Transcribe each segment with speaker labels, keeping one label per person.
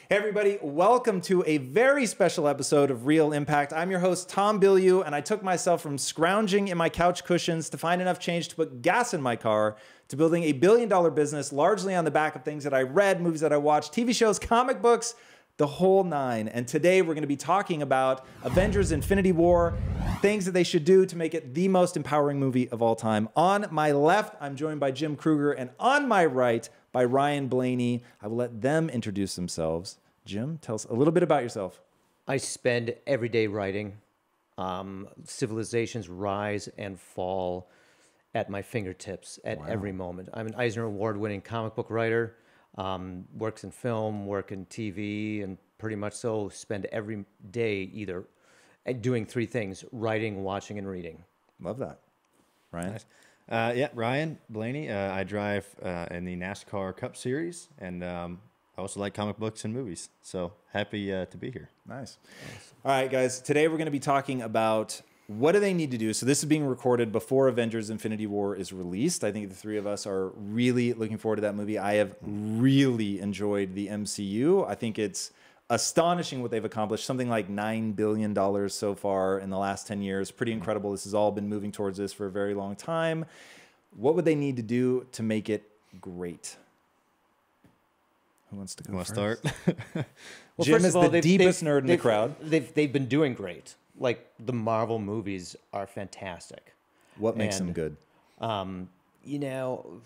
Speaker 1: Hey everybody, welcome to a very special episode of Real Impact. I'm your host, Tom Bilyeu, and I took myself from scrounging in my couch cushions to find enough change to put gas in my car to building a billion-dollar business largely on the back of things that I read, movies that I watched, TV shows, comic books, the whole nine. And today we're going to be talking about Avengers Infinity War, things that they should do to make it the most empowering movie of all time. On my left, I'm joined by Jim Krueger, and on my right, by Ryan Blaney. I will let them introduce themselves. Jim, tell us a little bit about yourself.
Speaker 2: I spend every day writing. Civilizations rise and fall at my fingertips at every moment. I'm an Eisner Award-winning comic book writer, works in film, work in TV, and pretty much so spend every day either doing three things: writing, watching, and reading.
Speaker 1: Love that. Ryan?
Speaker 3: Nice. Yeah, Ryan Blaney. I drive in the NASCAR Cup Series, and I also like comic books and movies. So happy to be here.
Speaker 1: Nice. All right, guys. Today we're going to be talking about what do they need to do. So this is being recorded before Avengers Infinity War is released. I think the three of us are really looking forward to that movie. I have really enjoyed the MCU. I think it's astonishing what they've accomplished. Something like $9 billion so far in the last 10 years. Pretty incredible. This has all been moving towards this for a very long time. What would they need to do to make it great? Who wants to go first?
Speaker 3: Start?
Speaker 2: Well,
Speaker 1: Jim is the deepest nerd in the crowd.
Speaker 2: They've been doing great. Like, the Marvel movies are fantastic.
Speaker 1: What makes them good?
Speaker 2: You know,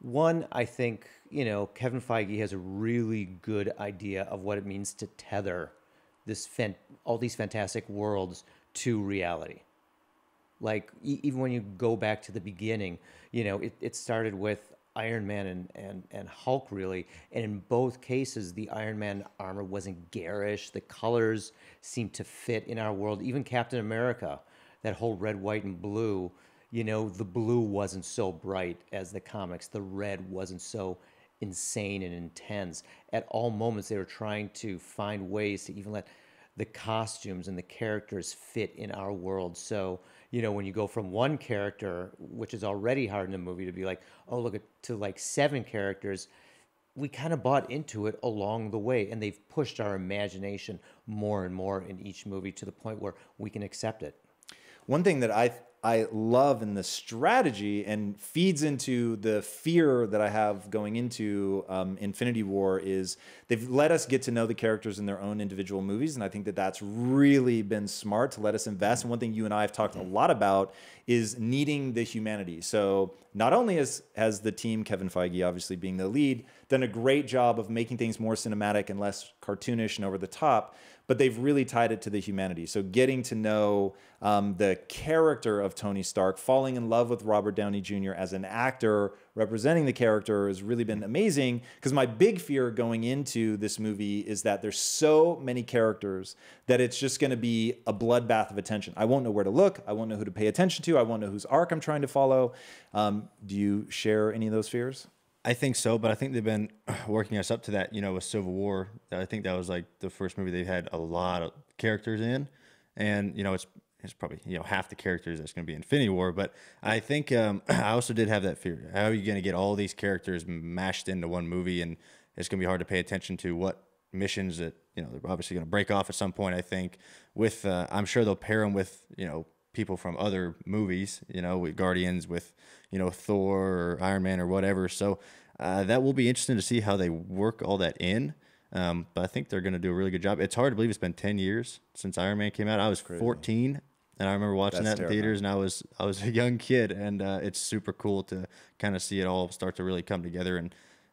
Speaker 2: one, I think, Kevin Feige has a really good idea of what it means to tether all these fantastic worlds to reality. Like, even when you go back to the beginning, it started with Iron Man and Hulk, really. And in both cases, the Iron Man armor wasn't garish. The colors seemed to fit in our world. Even Captain America, that whole red, white, and blue, the blue wasn't so bright as the comics. The red wasn't so insane and intense. At all moments, they were trying to find ways to even let the costumes and the characters fit in our world. So, when you go from one character, which is already hard in a movie, to be like, oh, look, to like 7 characters, we kind of bought into it along the way. And they've pushed our imagination more and more in each movie to the point where we can accept it.
Speaker 1: One thing that I love in the strategy and feeds into the fear that I have going into Infinity War is they've let us get to know the characters in their own individual movies. And I think that that's really been smart to let us invest. And one thing you and I have talked a lot about is needing the humanity. So not only has the team, Kevin Feige obviously being the lead, done a great job of making things more cinematic and less cartoonish and over the top, but they've really tied it to the humanity. So getting to know the character of Tony Stark, falling in love with Robert Downey Jr. as an actor representing the character has really been amazing, because my big fear going into this movie is that there's so many characters that it's just going to be a bloodbath of attention. I won't know where to look. I won't know who to pay attention to. I won't know whose arc I'm trying to follow. Do you share any of those fears?
Speaker 3: I think so, but I think they've been working us up to that, with Civil War. I think that was like the first movie they had a lot of characters in. And, it's probably, half the characters that's going to be Infinity War. But I think I also did have that fear. How are you going to get all these characters mashed into one movie? And it's going to be hard to pay attention to what missions that, they're obviously going to break off at some point, I think. With, I'm sure they'll pair them with, people from other movies, with Guardians, with, Thor or Iron Man or whatever. So that will be interesting to see how they work all that in. But I think they're going to do a really good job. It's hard to believe it's been 10 years since Iron Man came out. I was 14, and I remember watching that in theaters, and I was a young kid, and it's super cool to kind of see it all start to really come together,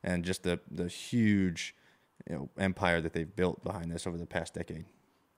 Speaker 3: and just the huge empire that they've built behind this over the past decade.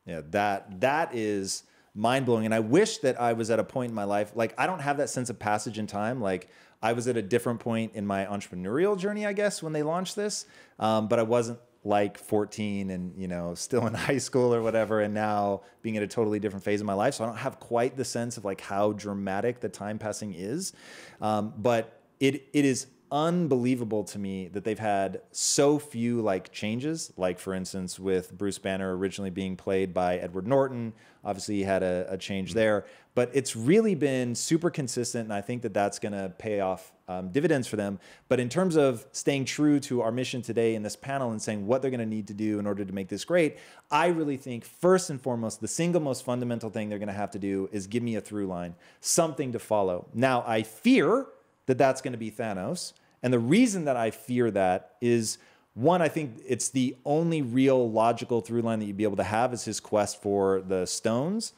Speaker 1: Yeah, that is mind-blowing. And I wish that I was at a point in my life, like, I don't have that sense of passage in time. Like, I was at a different point in my entrepreneurial journey, I guess, when they launched this. But I wasn't like 14 and, still in high school or whatever. And now being at a totally different phase of my life. So I don't have quite the sense of like how dramatic the time passing is. But it is unbelievable to me that they've had so few like changes. Like for instance, with Bruce Banner originally being played by Edward Norton, obviously he had a change there, but it's really been super consistent, and I think that that's going to pay off dividends for them. But in terms of staying true to our mission today in this panel and saying what they're going to need to do in order to make this great, I really think first and foremost, the single most fundamental thing they're going to have to do is give me a through line, something to follow. Now, I fear that that's going to be Thanos. And the reason that I fear that is, one, I think it's the only real logical through line that you'd be able to have is his quest for the stones.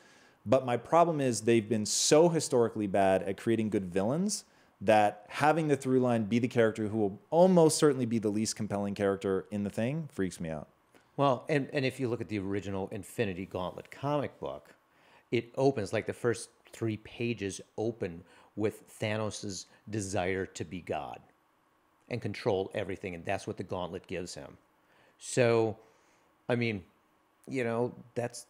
Speaker 1: But my problem is they've been so historically bad at creating good villains that having the through line be the character who will almost certainly be the least compelling character in the thing freaks me out.
Speaker 2: Well, and if you look at the original Infinity Gauntlet comic book, it opens, like the first 3 pages open with Thanos' desire to be God and control everything, and that's what the gauntlet gives him. So, I mean, you know, that's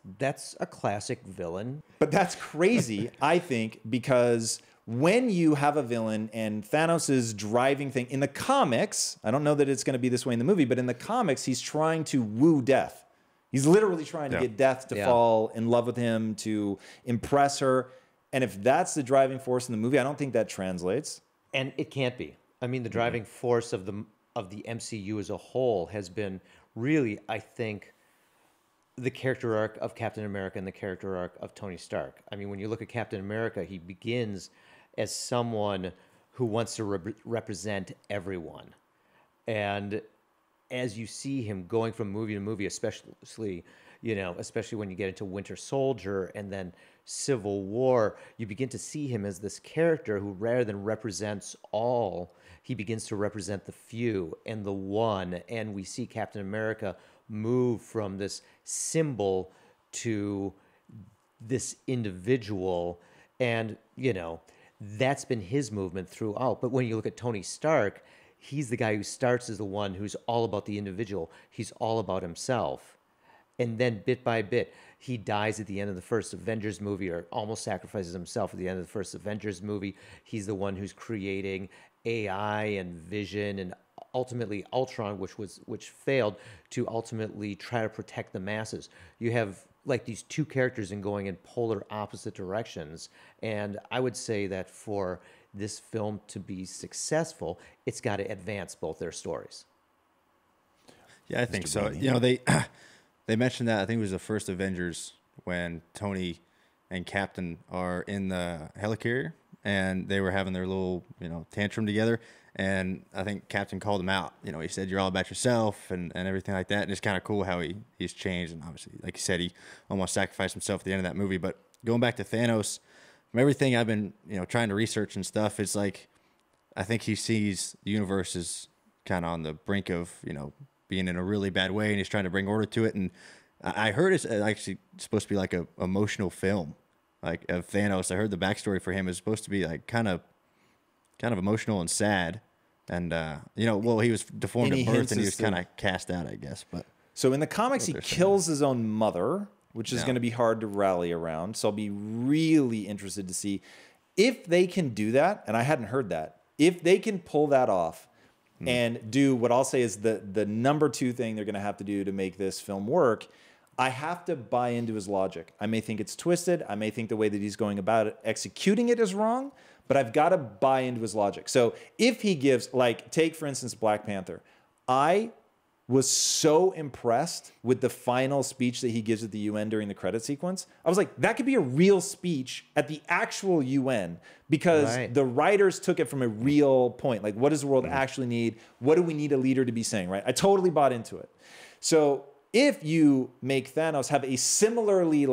Speaker 2: a classic villain.
Speaker 1: But that's crazy, I think, because when you have a villain and Thanos' driving thing in the comics, I don't know that it's going to be this way in the movie, but in the comics, he's trying to woo death. He's literally trying to get death to fall in love with him, to impress her. And if that's the driving force in the movie, I don't think that translates.
Speaker 2: And it can't be. I mean, the driving force of the MCU as a whole has been really, I think, the character arc of Captain America and the character arc of Tony Stark. I mean, when you look at Captain America, he begins as someone who wants to represent everyone. And as you see him going from movie to movie, especially when you get into Winter Soldier and then Civil War, you begin to see him as this character who, rather than represents all, he begins to represent the few and the one. And we see Captain America move from this symbol to this individual. And, you know, that's been his movement throughout. But when you look at Tony Stark, he's the guy who starts as the one who's all about the individual. He's all about himself. And then bit by bit, he dies at the end of the first Avengers movie, or almost sacrifices himself at the end of the first Avengers movie. He's the one who's creating AI and Vision and ultimately Ultron, which failed, to ultimately try to protect the masses. You have like these two characters going in polar opposite directions. And I would say that for this film to be successful, it's got to advance both their stories.
Speaker 3: Yeah, I think so. Blaney. You know, they mentioned that, I think it was the first Avengers, when Tony and Captain are in the helicarrier and they were having their little, tantrum together. And I think Captain called him out. You know, he said, "You're all about yourself," and everything like that. And it's kind of cool how he's changed. And obviously, like you said, he almost sacrificed himself at the end of that movie. But going back to Thanos, from everything I've been, trying to research and stuff, it's like, I think he sees the universe as kind of on the brink of, being in a really bad way, and he's trying to bring order to it. And I heard it's actually supposed to be like a emotional film, like of Thanos. I heard the backstory for him is supposed to be like kind of emotional and sad. And, he was deformed at birth and he was kind of cast out, I guess. But
Speaker 1: so in the comics, he kills his own mother, which is going to be hard to rally around. So I'll be really interested to see if they can do that. And I hadn't heard that. If they can pull that off and do what I'll say is the number 2 thing they're going to have to do to make this film work, I have to buy into his logic. I may think it's twisted. I may think the way that he's going about it, executing it, is wrong. But I've got to buy into his logic. So if he gives, take, for instance, Black Panther. I was so impressed with the final speech that he gives at the UN during the credit sequence. I was like, that could be a real speech at the actual UN, because the writers took it from a real point. Like, what does the world actually need? What do we need a leader to be saying, right? I totally bought into it. So if you make Thanos have a similarly,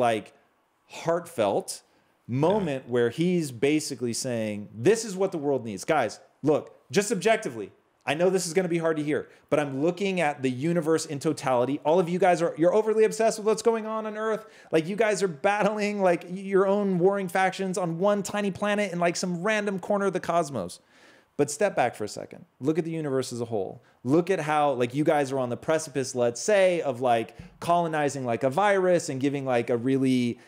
Speaker 1: heartfelt moment where he's basically saying, this is what the world needs. Guys, look, just objectively, I know this is going to be hard to hear, but I'm looking at the universe in totality. All of you guys you're overly obsessed with what's going on Earth. Like, you guys are battling your own warring factions on one tiny planet in some random corner of the cosmos. But step back for a second. Look at the universe as a whole. Look at how you guys are on the precipice, let's say, of colonizing a virus and giving a really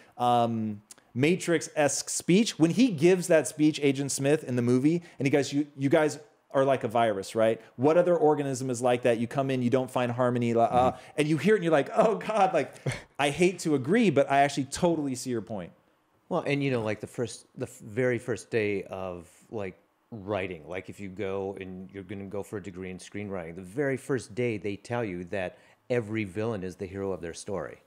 Speaker 1: Matrix-esque speech. When he gives that speech, Agent Smith, in the movie, and he goes, you guys are like a virus, right? What other organism is like that? You come in, you don't find harmony, and you hear it and you're like, oh God, like I hate to agree, but I actually totally see your point.
Speaker 2: Well, and like the very first day of like writing, like if you go and you're going to go for a degree in screenwriting, the very first day they tell you that every villain is the hero of their story.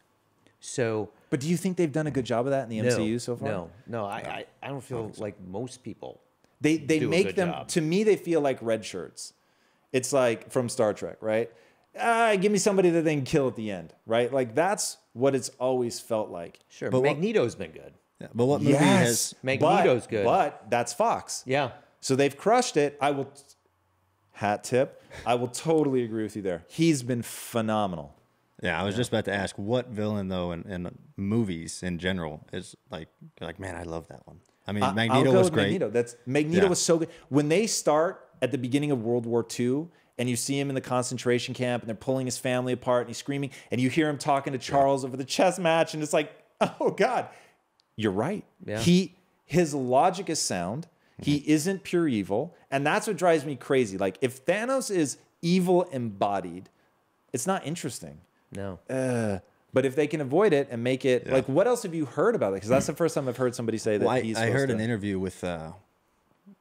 Speaker 2: So,
Speaker 1: but do you think they've done a good job of that in the MCU so far?
Speaker 2: No, I don't feel like most people.
Speaker 1: They
Speaker 2: do
Speaker 1: make them job. To me, they feel like red shirts. It's like from Star Trek, right? Give me somebody that they can kill at the end, right? Like that's what it's always felt like.
Speaker 2: Sure, but Magneto's been good.
Speaker 3: Yeah, but what movie has
Speaker 2: Magneto's good?
Speaker 1: But that's Fox.
Speaker 2: Yeah.
Speaker 1: So they've crushed it. I will hat tip. I will totally agree with you there. He's been phenomenal.
Speaker 3: Yeah, I was just about to ask what villain though in movies in general is like man, I love that one. I mean, Magneto was great.
Speaker 1: Magneto was so good. When they start at the beginning of World War II and you see him in the concentration camp and they're pulling his family apart and he's screaming and you hear him talking to Charles over the chess match and it's like, oh God, you're right.
Speaker 2: Yeah.
Speaker 1: His logic is sound. He isn't pure evil. And that's what drives me crazy. Like if Thanos is evil embodied, it's not interesting.
Speaker 2: No.
Speaker 1: But if they can avoid it and make it like, what else have you heard about it? Because that's the first time I've heard somebody say that.
Speaker 3: I heard an interview with the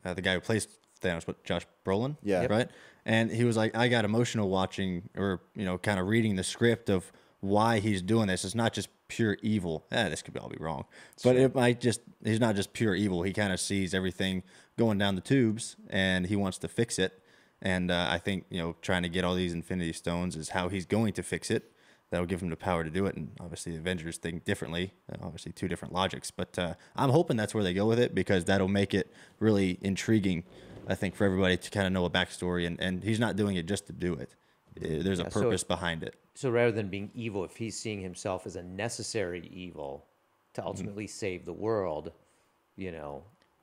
Speaker 3: guy who plays Thanos, Josh Brolin, right? And he was like, I got emotional watching or kind of reading the script of why he's doing this. It's not just pure evil. This could all be wrong, but it might he's not just pure evil. He kind of sees everything going down the tubes and he wants to fix it. And I think trying to get all these Infinity Stones is how he's going to fix it. That'll give him the power to do it. And obviously the Avengers think differently, obviously two different logics. But I'm hoping that's where they go with it because that'll make it really intriguing, I think, for everybody to kind of know a backstory. And he's not doing it just to do it. There's a purpose behind it.
Speaker 2: So rather than being evil, if he's seeing himself as a necessary evil to ultimately save the world,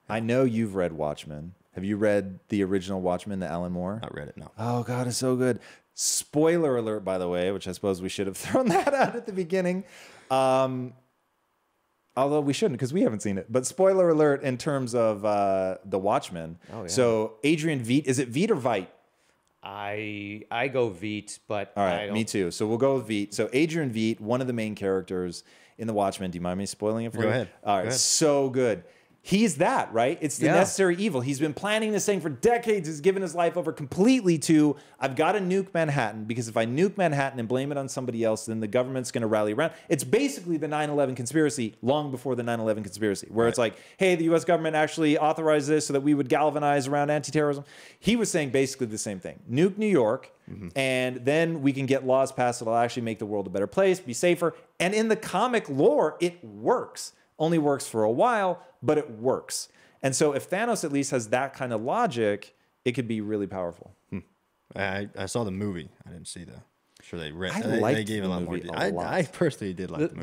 Speaker 1: I know you've read Watchmen. Have you read the original Watchmen, the Alan Moore?
Speaker 3: Not read it, no.
Speaker 1: Oh, God, it's so good. Spoiler alert, by the way, which I suppose we should have thrown that out at the beginning. Although we shouldn't because we haven't seen it. But spoiler alert in terms of the Watchmen. Oh, yeah. So Adrian Veidt, is it Veidt or Veidt?
Speaker 2: I go Veidt, but
Speaker 1: all right, me too. So we'll go with Veidt. So Adrian Veidt, one of the main characters in the Watchmen. Do you mind me spoiling it for you?
Speaker 3: Go ahead.
Speaker 1: All right, so good. He's that, right? It's the necessary evil. He's been planning this thing for decades. He's given his life over completely to, I've got to nuke Manhattan because if I nuke Manhattan and blame it on somebody else, then the government's going to rally around. It's basically the 9/11 conspiracy long before the 9/11 conspiracy, where it's like, hey, the U.S. government actually authorized this so that we would galvanize around anti-terrorism. He was saying basically the same thing. Nuke New York, and then we can get laws passed that'll actually make the world a better place, be safer. And in the comic lore, it works. Only works for a while, but it works. And so if Thanos at least has that kind of logic, it could be really powerful.
Speaker 3: I saw the movie. I didn't see the. Sure, they read.
Speaker 1: They
Speaker 3: gave a lot more. I personally did like the movie.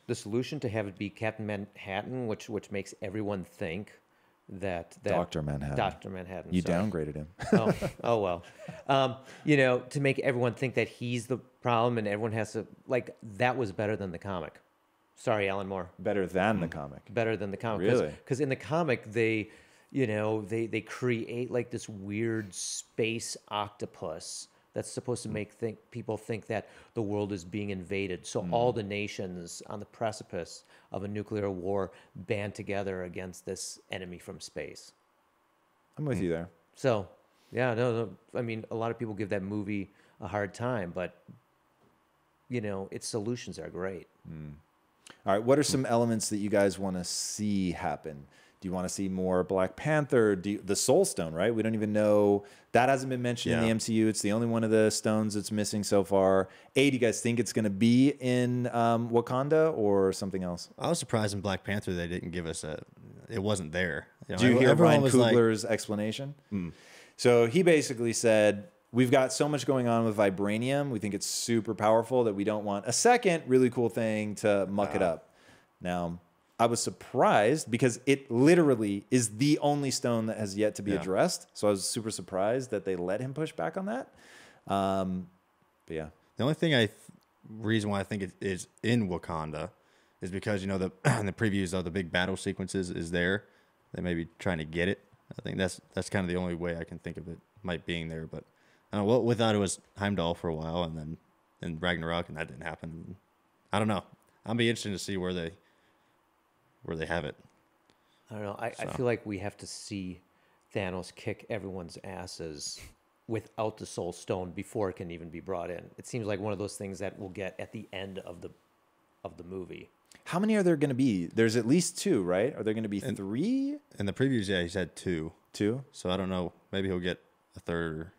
Speaker 2: The solution to have it be Captain Manhattan, which makes everyone think that
Speaker 1: Dr. Manhattan.
Speaker 2: Dr. Manhattan.
Speaker 1: You downgraded him.
Speaker 2: oh well. To make everyone think that he's the problem and everyone has to that was better than the comic. Sorry, Alan Moore.
Speaker 1: Better than the comic.
Speaker 2: Better than the comic.
Speaker 1: Really?
Speaker 2: Because in the comic, they create like this weird space octopus that's supposed to make people think that the world is being invaded. So all the nations on the precipice of a nuclear war band together against this enemy from space.
Speaker 1: I'm with you there.
Speaker 2: So, yeah, no. I mean, a lot of people give that movie a hard time, but its solutions are great.
Speaker 1: All right, what are some elements that you guys want to see happen? Do you want to see more Black Panther? The Soul Stone, right? We don't even know. That hasn't been mentioned in the MCU. It's the only one of the stones that's missing so far. Do you guys think it's going to be in Wakanda or something else?
Speaker 3: I was surprised in Black Panther they didn't give us it wasn't there.
Speaker 1: Do you hear Ryan Coogler's explanation? So he basically said, we've got so much going on with vibranium. We think it's super powerful that we don't want a second really cool thing to muck it up. Now, I was surprised because it literally is the only stone that has yet to be addressed. So I was super surprised that they let him push back on that. But yeah.
Speaker 3: The only thing reason why I think it is in Wakanda is because, in the previews of the big battle sequences is there. They may be trying to get it I think that's kind of the only way I can think of it might being there. But I don't know, what we thought it was Heimdall for a while, and then in Ragnarok, and that didn't happen. I don't know. I'll be interested to see where they have it.
Speaker 2: I don't know. I feel like we have to see Thanos kick everyone's asses without the Soul Stone before it can even be brought in. It seems like one of those things that we'll get at the end of the movie.
Speaker 1: How many are there going to be? There's at least 2, right? Are there going to be 3?
Speaker 3: In the previews, yeah, he said 2.
Speaker 1: 2?
Speaker 3: So I don't know. Maybe he'll get a third.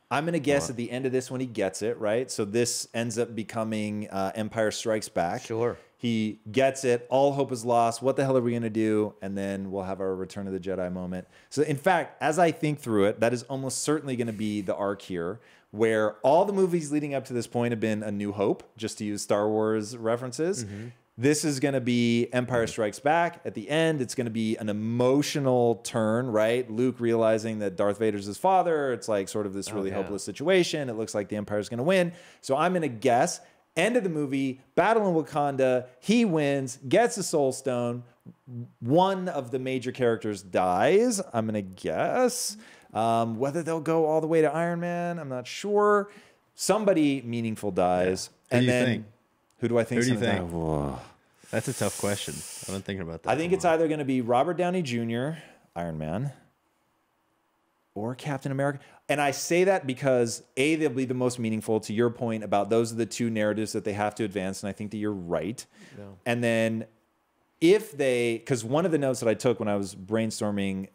Speaker 1: I'm going to guess at the end of this when he gets it, right? So this ends up becoming Empire Strikes Back.
Speaker 2: Sure.
Speaker 1: He gets it. All hope is lost. What the hell are we going to do? And then we'll have our Return of the Jedi moment. So in fact, as I think through it, that is almost certainly going to be the arc here, where all the movies leading up to this point have been A New Hope, just to use Star Wars references. Mm-hmm. This is going to be Empire Strikes Back. At the end, it's going to be an emotional turn, right? Luke realizing that Darth Vader's his father. It's like sort of this really hopeless situation. It looks like the Empire's going to win. So I'm going to guess, end of the movie, battle in Wakanda. He wins, gets the Soul Stone. One of the major characters dies, I'm going to guess. Whether they'll go all the way to Iron Man, I'm not sure. Somebody meaningful dies.
Speaker 3: Yeah.
Speaker 1: Who do you think? Who do I think?
Speaker 3: Who do you think? That's a tough question. I've been thinking about that.
Speaker 1: I think it's either going to be Robert Downey Jr., Iron Man, or Captain America. And I say that because A, they'll be the most meaningful, to your point about those are the 2 narratives that they have to advance. And I think that you're right. Yeah. And then because one of the notes that I took when I was brainstorming,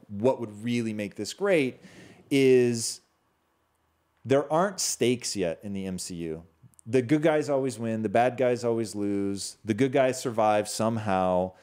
Speaker 1: what would really make this great is there aren't stakes yet in the MCU. The good guys always win. The bad guys always lose. The good guys survive somehow.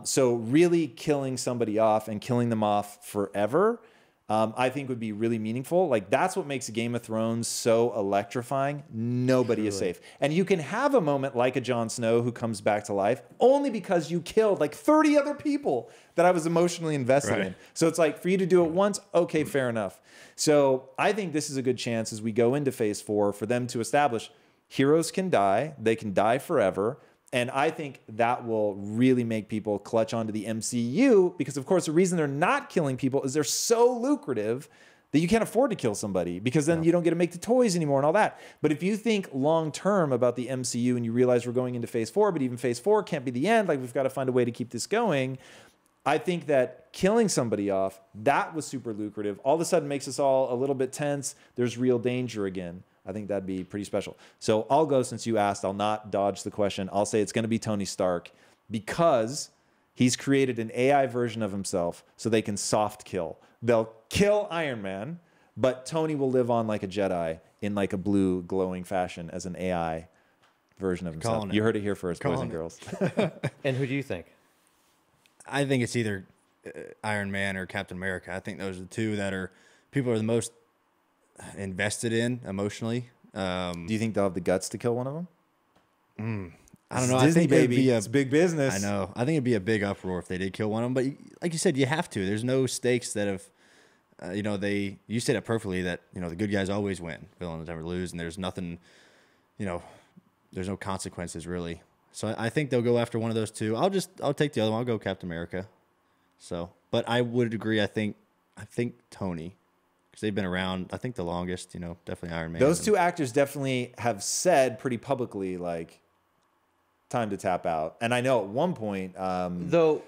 Speaker 1: So really killing somebody off and killing them off forever, I think would be really meaningful. Like that's what makes Game of Thrones so electrifying. Nobody is safe. And you can have a moment like a Jon Snow who comes back to life only because you killed like 30 other people that I was emotionally invested in. So it's like for you to do it once, okay, fair enough. So I think this is a good chance as we go into phase 4 for them to establish heroes can die. They can die forever. And I think that will really make people clutch onto the MCU because, of course, the reason they're not killing people is they're so lucrative that you can't afford to kill somebody because then you don't get to make the toys anymore and all that. But if you think long term about the MCU and you realize we're going into phase 4, but even phase 4 can't be the end, like we've got to find a way to keep this going. I think that killing somebody off, that was super lucrative. All of a sudden makes us all a little bit tense. There's real danger again. I think that'd be pretty special. So I'll go, since you asked, I'll not dodge the question. I'll say it's going to be Tony Stark because he's created an AI version of himself so they can soft kill. They'll kill Iron Man, but Tony will live on like a Jedi in like a blue glowing fashion as an AI version of himself. You heard it here first, boys and girls.
Speaker 2: And who do you think?
Speaker 3: I think it's either Iron Man or Captain America. I think those are the 2 that people are the most invested in emotionally.
Speaker 1: Do you think they'll have the guts to kill one of them?
Speaker 3: I don't know.
Speaker 1: Disney,
Speaker 3: I think
Speaker 1: baby. It's big business.
Speaker 3: I know. I think it'd be a big uproar if they did kill one of them. But like you said, you have to. There's no stakes that have, you said it perfectly that, the good guys always win. Villains never lose. And there's nothing, there's no consequences really. So I think they'll go after one of those 2. I'll take the other one. I'll go Captain America. So, but I would agree. I think Tony. They've been around, I think, the longest, definitely Iron Man.
Speaker 1: Those 2 actors definitely have said pretty publicly, like, time to tap out. And I know at one point...
Speaker 2: Though,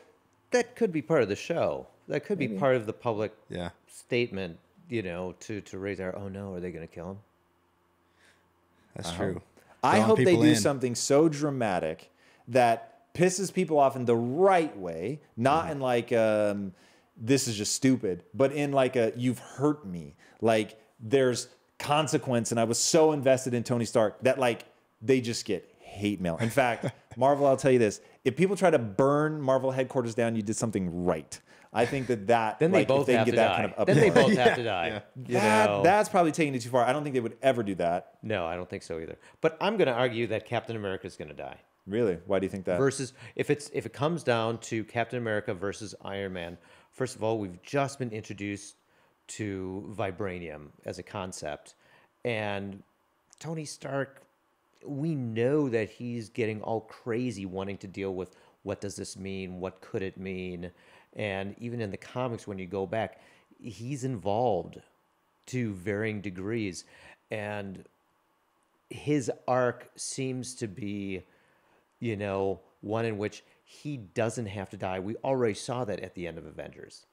Speaker 2: that could be part of the show. That could be part of the public statement, to raise our, oh no, are they going to kill him?
Speaker 3: That's true.
Speaker 1: I hope they do something so dramatic that pisses people off in the right way, not in like... this is just stupid, but in like you've hurt me. Like there's consequence. And I was so invested in Tony Stark that like they just get hate mail. In fact, Marvel, I'll tell you this. If people try to burn Marvel headquarters down, you did something right. I think that
Speaker 2: then they both have to die.
Speaker 1: Kind of
Speaker 2: then they both have to die.
Speaker 1: That's probably taking it too far. I don't think they would ever do that.
Speaker 2: No, I don't think so either. But I'm going to argue that Captain America is going to die.
Speaker 1: Really? Why do you think that?
Speaker 2: Versus if it comes down to Captain America versus Iron Man, first of all, we've just been introduced to vibranium as a concept. And Tony Stark, we know that he's getting all crazy wanting to deal with what does this mean? What could it mean? And even in the comics, when you go back, he's involved to varying degrees. And his arc seems to be, one in which he doesn't have to die. We already saw that at the end of Avengers.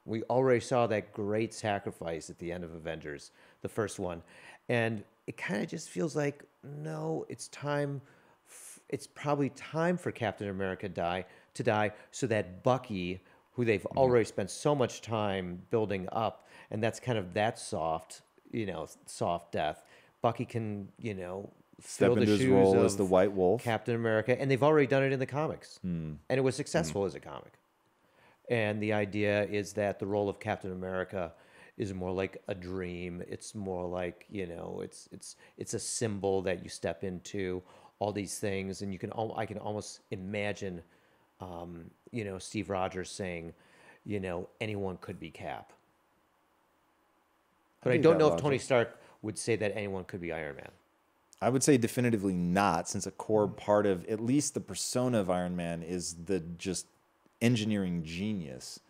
Speaker 2: We already saw that great sacrifice at the end of Avengers, the first one. And it kind of just feels like, no, it's time. It's probably time for Captain America to die so that Bucky, who they've already spent so much time building up, and that's kind of that soft death. Bucky can,
Speaker 1: Step
Speaker 2: fill the
Speaker 1: into his
Speaker 2: shoes
Speaker 1: role
Speaker 2: of
Speaker 1: as the White Wolf.
Speaker 2: Captain America, and they've already done it in the comics, and it was successful as a comic. And the idea is that the role of Captain America is more like a dream. It's more like, it's a symbol that you step into, all these things, and I can almost imagine, Steve Rogers saying, anyone could be Cap. But I don't know if Tony Stark would say that anyone could be Iron Man.
Speaker 1: I would say definitively not, since a core part of at least the persona of Iron Man is the just engineering genius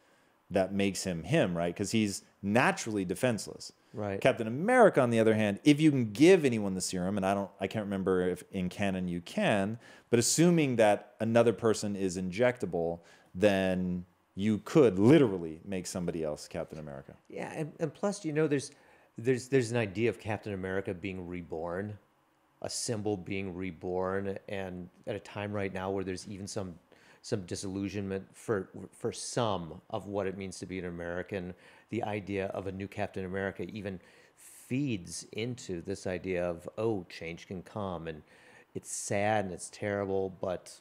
Speaker 1: that makes him him, right? Because he's naturally defenseless.
Speaker 2: Right.
Speaker 1: Captain America, on the other hand, if you can give anyone the serum, and I can't remember if in canon you can, but assuming that another person is injectable, then you could literally make somebody else Captain America.
Speaker 2: Yeah, and plus, there's an idea of Captain America being reborn, a symbol being reborn, and at a time right now where there's even some disillusionment for some of what it means to be an American, the idea of a new Captain America even feeds into this idea of, change can come, and it's sad and it's terrible, but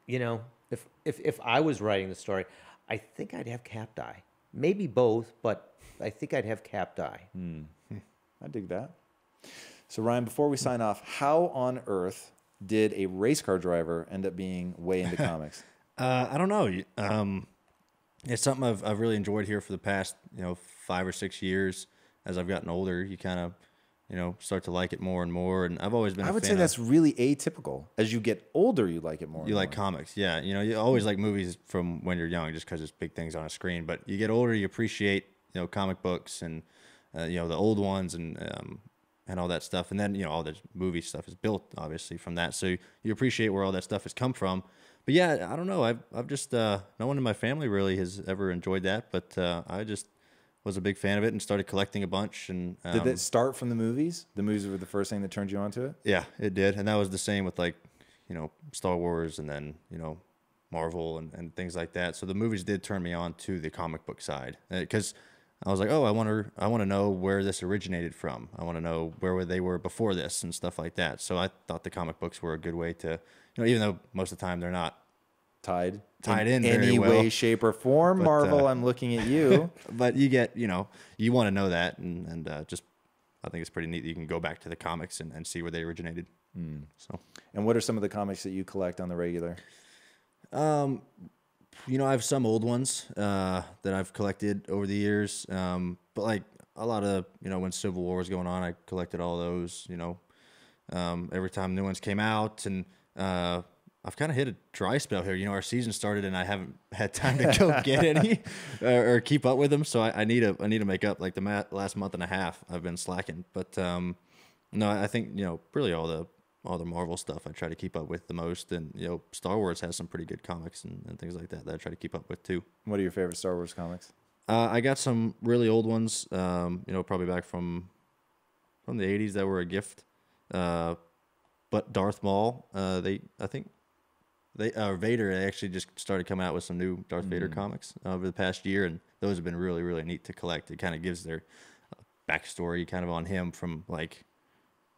Speaker 2: if I was writing the story, I think I'd have Cap die. Maybe both, but I think I'd have Cap die.
Speaker 1: I dig that. So Ryan, before we sign off, how on earth did a race car driver end up being way into comics?
Speaker 3: I don't know. It's something I've really enjoyed here for the past 5 or 6 years. As I've gotten older, you kind of start to like it more and more. And I've always been.
Speaker 1: I would say that's really atypical. As you get older, you like it more.
Speaker 3: You like comics, yeah. You always like movies from when you're young, just because it's big things on a screen. But you get older, you appreciate comic books and the old ones and all that stuff. And then all the movie stuff is built obviously from that. So you appreciate where all that stuff has come from. But yeah, I don't know. I've just no one in my family really has ever enjoyed that. But I just was a big fan of it and started collecting a bunch. And
Speaker 1: did it start from the movies? The movies were the first thing that turned you onto it?
Speaker 3: Yeah, it did. And that was the same with Star Wars and then, Marvel and things like that. So the movies did turn me on to the comic book side because I was like, I want to know where this originated from. I want to know where they were before this and stuff like that. So I thought the comic books were a good way to, even though most of the time they're not
Speaker 1: tied
Speaker 3: in
Speaker 1: any
Speaker 3: very well.
Speaker 1: way, shape, or form. But, Marvel, I'm looking at you.
Speaker 3: But you get, you want to know that, and just I think it's pretty neat that you can go back to the comics and see where they originated. So,
Speaker 1: and what are some of the comics that you collect on the regular?
Speaker 3: I have some old ones that I've collected over the years, but like a lot of when Civil War was going on, I collected all those. Every time new ones came out, and I've kind of hit a dry spell here. Our season started, and I haven't had time to go get any or keep up with them. So I need to make up. Like the last month and a half, I've been slacking. But no, I think really all the Marvel stuff I try to keep up with the most, and Star Wars has some pretty good comics and things like that I try to keep up with too.
Speaker 1: What are your favorite Star Wars comics?
Speaker 3: I got some really old ones, probably back from the 80s that were a gift. But Darth Maul, Vader, they actually just started coming out with some new Darth Vader comics over the past year, and those have been really, really neat to collect. It kind of gives their backstory kind of on him from like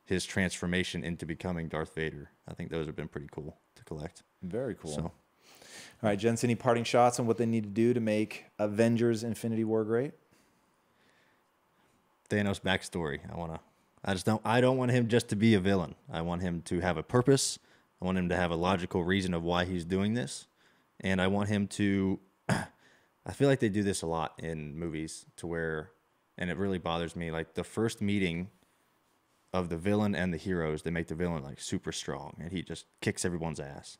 Speaker 3: his transformation into becoming Darth Vader. I think those have been pretty cool to collect.
Speaker 1: Very cool.
Speaker 3: So,
Speaker 1: all right, gents, any parting shots on what they need to do to make Avengers Infinity War great?
Speaker 3: Thanos' backstory. I don't want him just to be a villain. I want him to have a purpose. I want him to have a logical reason of why he's doing this. And I want him to, I feel like they do this a lot in movies to where, and it really bothers me, like the first meeting of the villain and the heroes, they make the villain like super strong and he just kicks everyone's ass.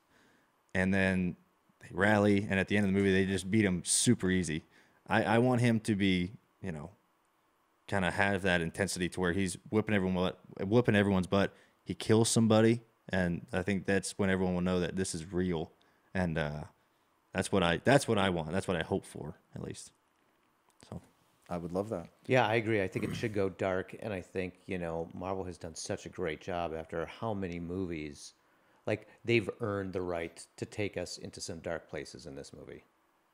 Speaker 3: And then they rally, and at the end of the movie, they just beat him super easy. I want him to be, you know, kind of have that intensity to where he's whipping everyone's butt. He kills somebody, and I think that's when everyone will know that this is real, and that's what I want. That's what I hope for, at least. So
Speaker 1: I would love that.
Speaker 2: Yeah, I agree. I think it should go dark, and I think, you know, Marvel has done such a great job after how many movies. Like, they've earned the right to take us into some dark places in this movie.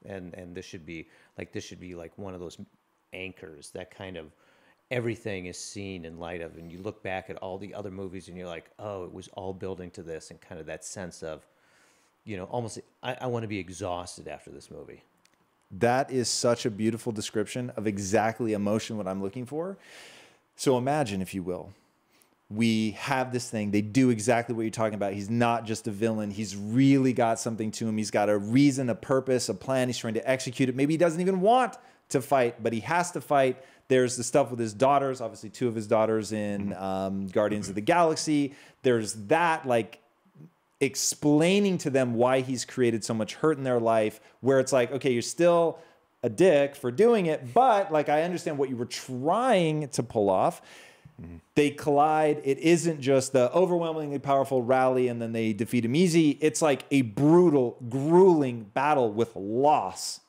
Speaker 2: And this should be like one of those anchors that kind of everything is seen in light of, and you look back at all the other movies and you're like, oh, it was all building to this, and kind of that sense of, you know, almost I want to be exhausted after this movie.
Speaker 1: That is such a beautiful description of exactly emotion, what I'm looking for. So imagine, if you will, we have this thing. They do exactly what you're talking about. He's not just a villain. He's really got something to him. He's got a reason, a purpose, a plan. He's trying to execute it. Maybe he doesn't even want to fight, but he has to fight. There's the stuff with his daughters, obviously 2 of his daughters in Guardians of the Galaxy. There's that, like, explaining to them why he's created so much hurt in their life, where it's like, okay, you're still a dick for doing it, but like, I understand what you were trying to pull off. They collide. It isn't just the overwhelmingly powerful rally and then they defeat him easy. It's like a brutal, grueling battle with loss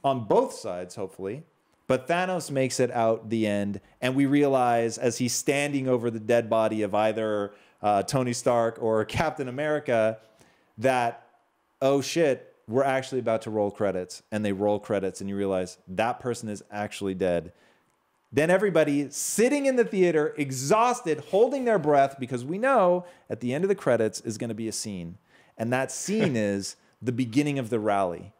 Speaker 1: on both sides, hopefully. But Thanos makes it out the end, and we realize as he's standing over the dead body of either Tony Stark or Captain America that, oh shit, we're actually about to roll credits. And they roll credits, and you realize that person is actually dead. Then everybody sitting in the theater, exhausted, holding their breath, because we know at the end of the credits is going to be a scene. And that scene is the beginning of the rally.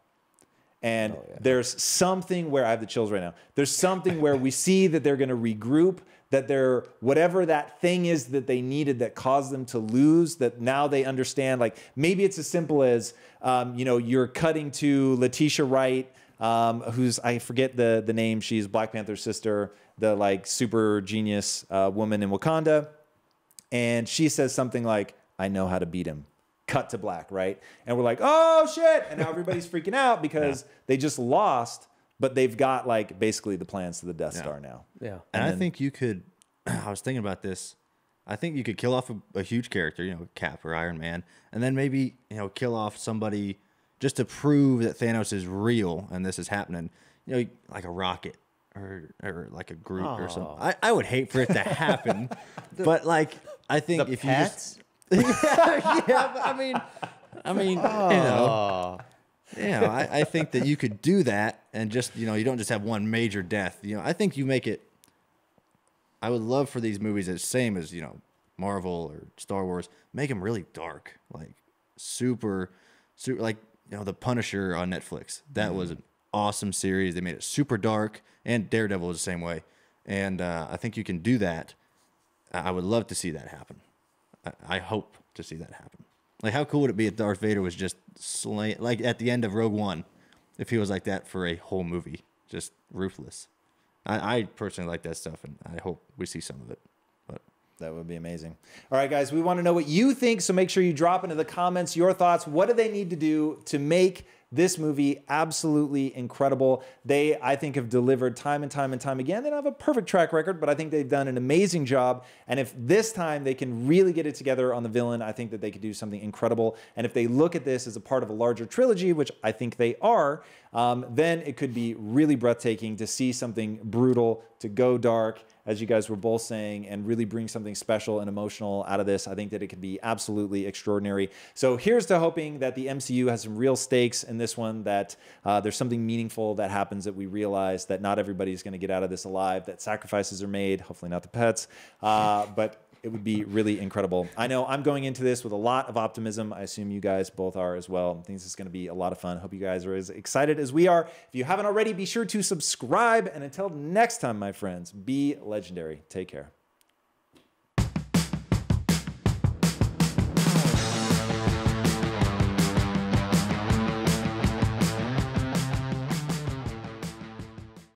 Speaker 1: And there's something where, I have the chills right now, there's something where we see that they're going to regroup, that they're, whatever that thing is that they needed that caused them to lose, that now they understand. Like, maybe it's as simple as, you know, you're cutting to Letitia Wright, who's, I forget the name, she's Black Panther's sister, the like super genius woman in Wakanda. And she says something like, I know how to beat him. Cut to black, right? And we're like, oh shit. And now everybody's freaking out because they just lost, but they've got like basically the plans to the Death Star now.
Speaker 2: Yeah.
Speaker 3: And I think you could, I was thinking about this. I think you could kill off a huge character, you know, Cap or Iron Man, and then maybe, you know, kill off somebody just to prove that Thanos is real and this is happening. You know, like a Rocket or like a Groot or something. I would hate for it to happen, but like, I think if
Speaker 2: pets?
Speaker 3: you just, yeah, but I mean, I think that you could do that and just, you know, you don't just have one major death. You know, I think you make it. I would love for these movies, the same as, you know, Marvel or Star Wars, make them really dark, like super, like, you know, The Punisher on Netflix. That was an awesome series. They made it super dark, and Daredevil is the same way. And I think you can do that. I would love to see that happen. I hope to see that happen. Like, how cool would it be if Darth Vader was just slain, like at the end of Rogue One, if he was like that for a whole movie, just ruthless. I personally like that stuff, and I hope we see some of it. But
Speaker 1: that would be amazing. All right, guys, we want to know what you think, so make sure you drop into the comments your thoughts. What do they need to do to make this movie absolutely incredible? They, I think, have delivered time and time and time again. They don't have a perfect track record, but I think they've done an amazing job. And if this time they can really get it together on the villain, I think that they could do something incredible. And if they look at this as a part of a larger trilogy, which I think they are, then it could be really breathtaking to see something brutal, to go dark, as you guys were both saying, and really bring something special and emotional out of this. I think that it could be absolutely extraordinary. So here's to hoping that the MCU has some real stakes in this one, that there's something meaningful that happens, that we realize that not everybody's going to get out of this alive, that sacrifices are made, hopefully not the pets, but it would be really incredible. I know I'm going into this with a lot of optimism. I assume you guys both are as well. I think this is going to be a lot of fun. Hope you guys are as excited as we are. If you haven't already, be sure to subscribe. And until next time, my friends, be legendary. Take care.